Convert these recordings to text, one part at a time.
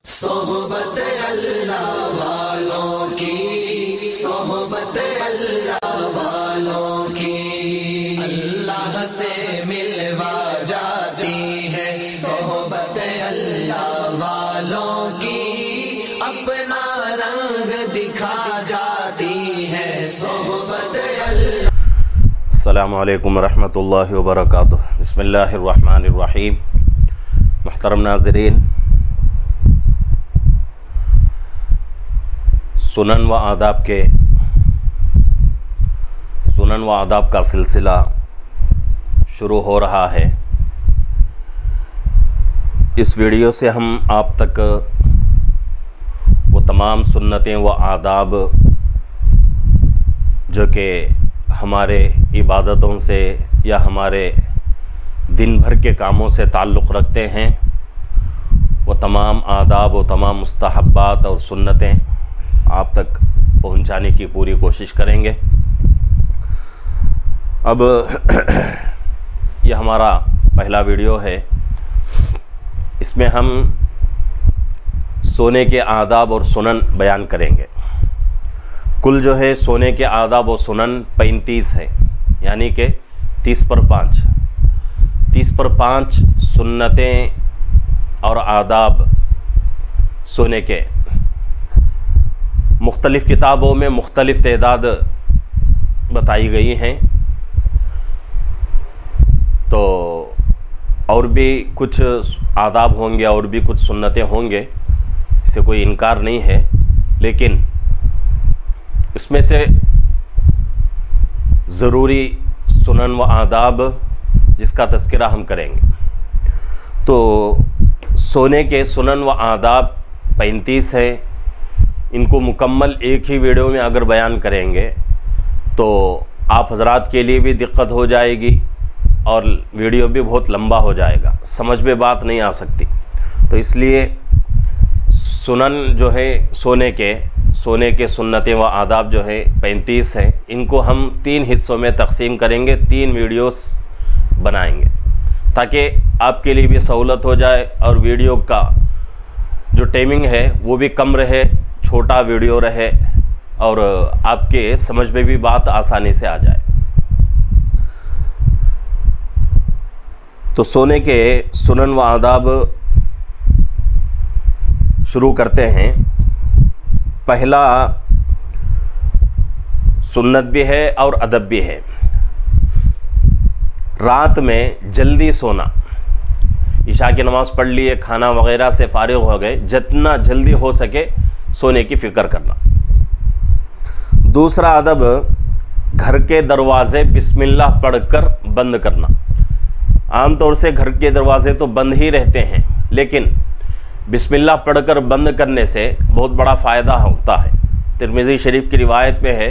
सोहबत अल्लाह वालों की, सोहबत अल्लाह वालों की, अल्लाह से मिलवा जाती है। सोहबत अल्लाह वालों की अपना रंग दिखा जाती है। सोहबत अल्लाह। अस्सलामु अलैकुम रहमतुल्लाहि व बरकातुहू। बिस्मिल्लाहिर रहमानिर रहीम। मुहतरम नाज़रीन, सुनन व आदाब का सिलसिला शुरू हो रहा है। इस वीडियो से हम आप तक वो तमाम सुन्नतें व आदाब जो कि हमारे इबादतों से या हमारे दिन भर के कामों से ताल्लुक़ रखते हैं, वो तमाम आदाब व तमाम मुस्तहब्बात और सुन्नतें आप तक पहुंचाने की पूरी कोशिश करेंगे। अब यह हमारा पहला वीडियो है। इसमें हम सोने के आदाब और सुनन बयान करेंगे। कुल जो है सोने के आदाब और सुनन 35 है, यानी कि 30 पर 5 सुन्नतें और आदाब सोने के मुख्तलिफ़ किताबों में मुख्तलिफ़ तादाद बताई गई हैं। तो और भी कुछ आदाब होंगे और भी कुछ सुन्नतें होंगे, इससे कोई इनकार नहीं है, लेकिन इसमें से ज़रूरी सुनन व आदाब जिसका तज़किरा हम करेंगे। तो सोने के सुनन व आदाब 35 है। इनको मुकम्मल एक ही वीडियो में अगर बयान करेंगे तो आप हज़रात के लिए भी दिक्कत हो जाएगी और वीडियो भी बहुत लंबा हो जाएगा, समझ में बात नहीं आ सकती। तो इसलिए सुनन जो है सोने के सुन्नतें व आदाब जो है 35 हैं। इनको हम 3 हिस्सों में तकसीम करेंगे, 3 वीडियोस बनाएंगे ताकि आपके लिए भी सहूलत हो जाए और वीडियो का जो टाइमिंग है वो भी कम रहे, छोटा वीडियो रहे और आपके समझ में भी बात आसानी से आ जाए। तो सोने के सुनन व आदाब शुरू करते हैं। पहला सुन्नत भी है और अदब भी है। रात में जल्दी सोना। इशा की नमाज़ पढ़ लिए, खाना वगैरह से फारिग हो गए, जितना जल्दी हो सके सोने की फ़िक्र करना। दूसरा अदब, घर के दरवाज़े बिस्मिल्लाह पढ़कर बंद करना। आम तौर से घर के दरवाज़े तो बंद ही रहते हैं, लेकिन बिस्मिल्लाह पढ़कर बंद करने से बहुत बड़ा फ़ायदा होता है। तिरमिज़ी शरीफ की रिवायत में है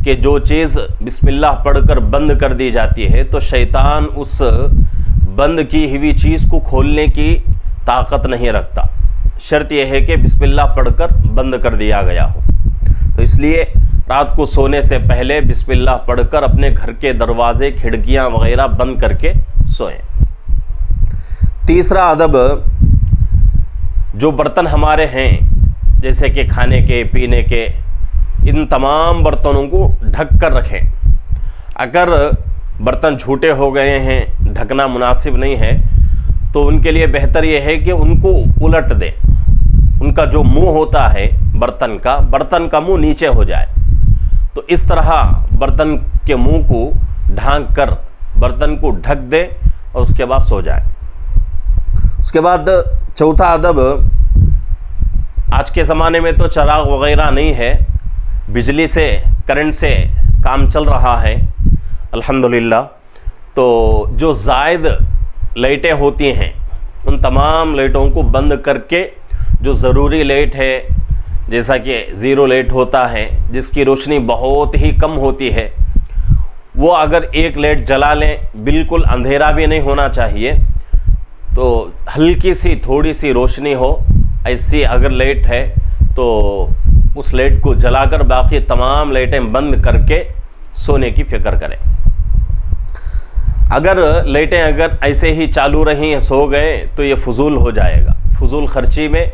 कि जो चीज़ बिस्मिल्लाह पढ़कर बंद कर दी जाती है तो शैतान उस बंद की हुई चीज़ को खोलने की ताकत नहीं रखता। शर्त यह है कि बिस्मिल्लाह पढ़कर बंद कर दिया गया हो। तो इसलिए रात को सोने से पहले बिस्मिल्लाह पढ़कर अपने घर के दरवाजे खिड़कियां वगैरह बंद करके सोएं। तीसरा अदब, जो बर्तन हमारे हैं जैसे कि खाने के, पीने के, इन तमाम बर्तनों को ढक कर रखें। अगर बर्तन झूठे हो गए हैं, ढकना मुनासिब नहीं है, तो उनके लिए बेहतर यह है कि उनको उलट दें। उनका जो मुंह होता है बर्तन का मुंह नीचे हो जाए। तो इस तरह बर्तन के मुंह को ढांक कर बर्तन को ढक दें और उसके बाद सो जाए। उसके बाद चौथा अदब, आज के ज़माने में तो चिराग वगैरह नहीं है, बिजली से, करंट से काम चल रहा है अल्हम्दुलिल्लाह। तो जो ज़ायद लाइटें होती हैं उन तमाम लाइटों को बंद करके जो ज़रूरी लाइट है, जैसा कि ज़ीरो लाइट होता है जिसकी रोशनी बहुत ही कम होती है, वो अगर एक लाइट जला लें, बिल्कुल अंधेरा भी नहीं होना चाहिए, तो हल्की सी थोड़ी सी रोशनी हो, ऐसी अगर लाइट है तो उस लाइट को जलाकर बाकी तमाम लाइटें बंद करके सोने की फ़िक्र करें। अगर लाइटें अगर ऐसे ही चालू रही हैं, सो गए, तो ये फजूल हो जाएगा। फजूल खर्ची में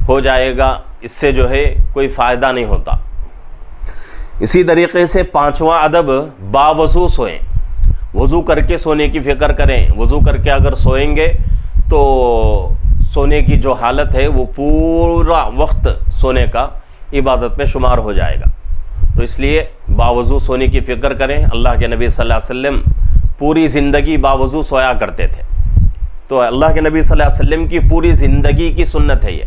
हो जाएगा, इससे जो है कोई फ़ायदा नहीं होता। इसी तरीके से 5वां अदब, बावज़ू सोएं। वज़ू करके सोने की फ़िक्र करें। वज़ू करके अगर सोएंगे तो सोने की जो हालत है वो पूरा वक्त सोने का इबादत में शुमार हो जाएगा। तो इसलिए बावज़ू सोने की फ़िक्र करें। अल्लाह के नबी सल्लल्लाहु अलैहि वसल्लम पूरी ज़िंदगी बावज़ू सोया करते थे। तो अल्लाह के नबी सल्लल्लाहु अलैहि वसल्लम की पूरी ज़िंदगी की सुन्नत है ये,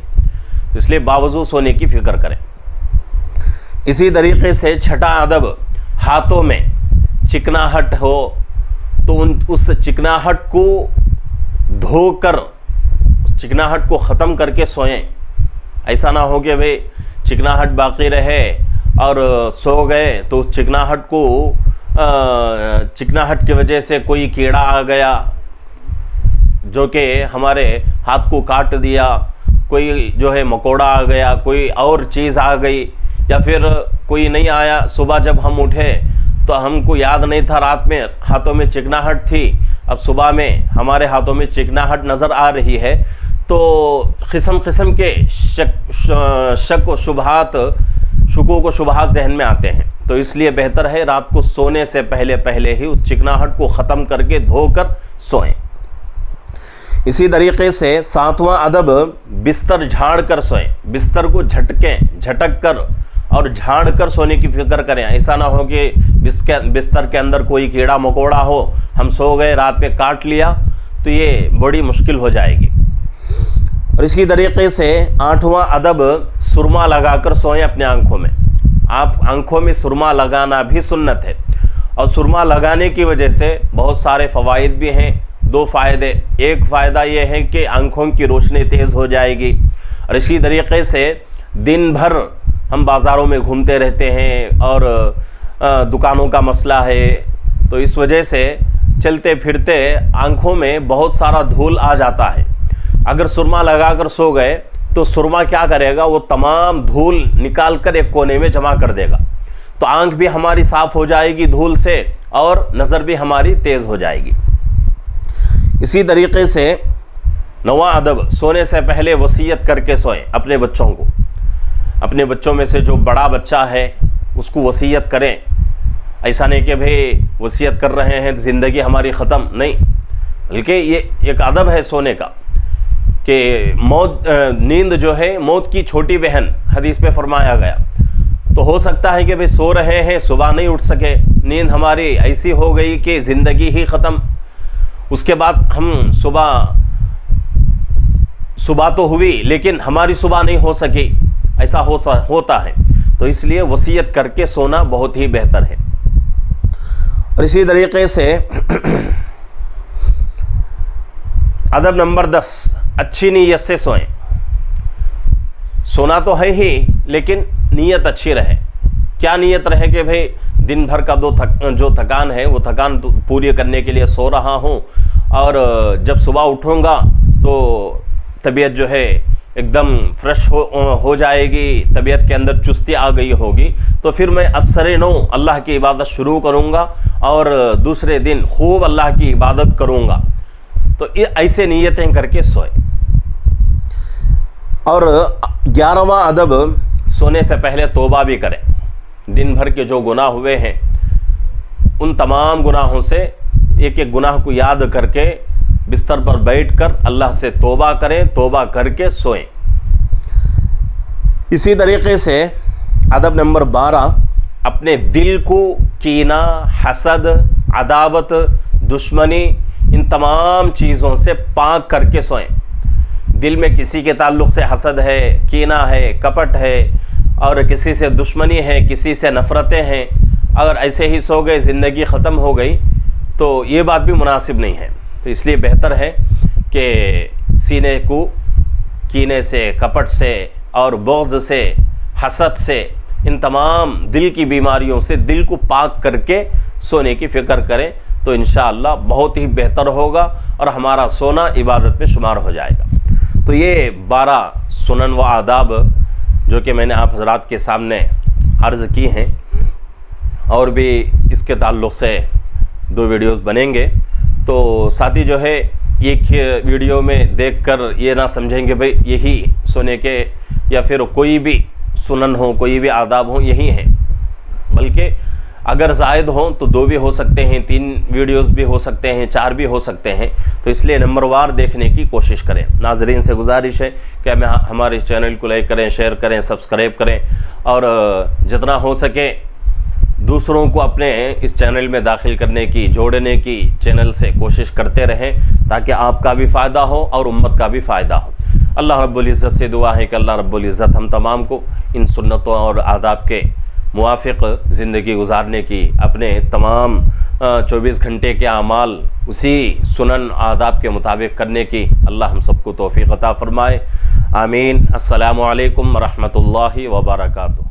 तो इसलिए बावज़ू सोने की फ़िक्र करें। इसी तरीके से 6ठा अदब, हाथों में चिकनाहट हो तो उस चिकनाहट को धोकर, उस चिकनाहट को ख़त्म करके सोएं। ऐसा ना हो कि भाई चिकनाहट बाकी रहे और सो गए तो उस चिकनाहट की वजह से कोई कीड़ा आ गया जो कि हमारे हाथ को काट दिया, कोई जो है मकोड़ा आ गया, कोई और चीज़ आ गई, या फिर कोई नहीं आया। सुबह जब हम उठे तो हमको याद नहीं था रात में हाथों में चिकनाहट थी, अब सुबह में हमारे हाथों में चिकनाहट नज़र आ रही है, तो किस्म किस्म के शक व शुबहात, शुकों को शुबहात जहन में आते हैं। तो इसलिए बेहतर है रात को सोने से पहले ही उस चिकनाहट को ख़त्म करके धोकर सोएं। इसी तरीके से 7वां अदब, बिस्तर झाड़ कर सोएं। बिस्तर को झटक कर और झाड़ कर सोने की फ़िक्र करें। ऐसा ना हो कि बिस्तर के अंदर कोई कीड़ा मकोड़ा हो, हम सो गए रात में काट लिया, तो ये बड़ी मुश्किल हो जाएगी। और इसी तरीके से 8वां अदब, सुरमा लगाकर सोएं अपने आँखों में। आप आँखों में सुरमा लगाना भी सुन्नत है, और सुरमा लगाने की वजह से बहुत सारे फ़वाइद भी हैं। 2 फ़ायदे, एक फ़ायदा ये है कि आँखों की रोशनी तेज़ हो जाएगी, और इसी तरीके से दिन भर हम बाज़ारों में घूमते रहते हैं और दुकानों का मसला है, तो इस वजह से चलते फिरते आँखों में बहुत सारा धूल आ जाता है। अगर सुरमा लगाकर सो गए तो सुरमा क्या करेगा, वो तमाम धूल निकाल कर एक कोने में जमा कर देगा, तो आँख भी हमारी साफ़ हो जाएगी धूल से और नज़र भी हमारी तेज़ हो जाएगी। इसी तरीके से 9वां अदब, सोने से पहले वसीयत करके सोएं अपने बच्चों को। अपने बच्चों में से जो बड़ा बच्चा है उसको वसीयत करें। ऐसा नहीं कि भाई वसीयत कर रहे हैं ज़िंदगी हमारी ख़त्म, नहीं, बल्कि ये एक अदब है सोने का कि नींद जो है मौत की छोटी बहन, हदीस में फरमाया गया। तो हो सकता है कि भाई सो रहे हैं, सुबह नहीं उठ सके, नींद हमारी ऐसी हो गई कि ज़िंदगी ही ख़त्म। उसके बाद हम सुबह तो हुई लेकिन हमारी सुबह नहीं हो सकी, ऐसा होता है। तो इसलिए वसीयत करके सोना बहुत ही बेहतर है। और इसी तरीके से अदब नंबर 10, अच्छी नीयत से सोएं। सोना तो है ही, लेकिन नीयत अच्छी रहे। क्या नीयत रहे कि भाई दिन भर का जो थकान है वो थकान पूरी करने के लिए सो रहा हूँ, और जब सुबह उठूँगा तो तबीयत जो है एकदम फ्रेश हो जाएगी, तबीयत के अंदर चुस्ती आ गई होगी, तो फिर मैं असर-ए-नौ अल्लाह की इबादत शुरू करूँगा और दूसरे दिन खूब अल्लाह की इबादत करूँगा। तो ये ऐसे नीयतें करके सोए। और 11वां अदब, सोने से पहले तौबा भी करें। दिन भर के जो गुनाह हुए हैं उन तमाम गुनाहों से एक एक गुनाह को याद करके बिस्तर पर बैठकर अल्लाह से तौबा करें, तौबा करके सोएं। इसी तरीके से अदब नंबर 12, अपने दिल को कीना, हसद, अदावत, दुश्मनी, इन तमाम चीज़ों से पाक करके सोएं। दिल में किसी के ताल्लुक़ से हसद है, कीना है, कपट है, और किसी से दुश्मनी है, किसी से नफ़रतें हैं, अगर ऐसे ही सो गए ज़िंदगी ख़त्म हो गई, तो ये बात भी मुनासिब नहीं है। तो इसलिए बेहतर है कि सीने को कीने से, कपट से और बुग़्ज़ से, हसद से, इन तमाम दिल की बीमारियों से दिल को पाक करके सोने की फ़िक्र करें, तो इंशाअल्लाह बहुत ही बेहतर होगा और हमारा सोना इबादत में शुमार हो जाएगा। तो ये 12 सुनन व आदाब जो कि मैंने आप हज़रात के सामने अर्ज़ की हैं, और भी इसके ताल्लुक़ से 2 वीडियोज़ बनेंगे। तो साथी जो है एक वीडियो में देखकर ये ना समझेंगे भाई यही सोने के या फिर कोई भी सुनन हो, कोई भी आदाब हो, यही हैं। बल्कि अगर ज़ायद हो तो 2 भी हो सकते हैं, 3 वीडियोस भी हो सकते हैं, 4 भी हो सकते हैं। तो इसलिए नंबरवार देखने की कोशिश करें। नाजरीन से गुजारिश है कि हमारे इस चैनल को लाइक करें, शेयर करें, सब्सक्राइब करें और जितना हो सके दूसरों को अपने इस चैनल में दाखिल करने की, जोड़ने की चैनल से कोशिश करते रहें, ताकि आपका भी फ़ायदा हो और उम्मत का भी फ़ायदा हो। अल्लाह रब्बुल इज़्ज़त से दुआ है कि अल्लाह रब्बुल इज़्ज़त हम तमाम को इन सुन्नतों और आदाब के मुवाफ़िक़ ज़िंदगी गुजारने की, अपने तमाम 24 घंटे के अमाल उसी सुनन आदाब के मुताबिक करने की अल्लाह हम सबको तौफ़ीक़ अता फ़रमाए। आमीन। अस्सलामु अलैकुम व रहमतुल्लाहि व बरकातुहू।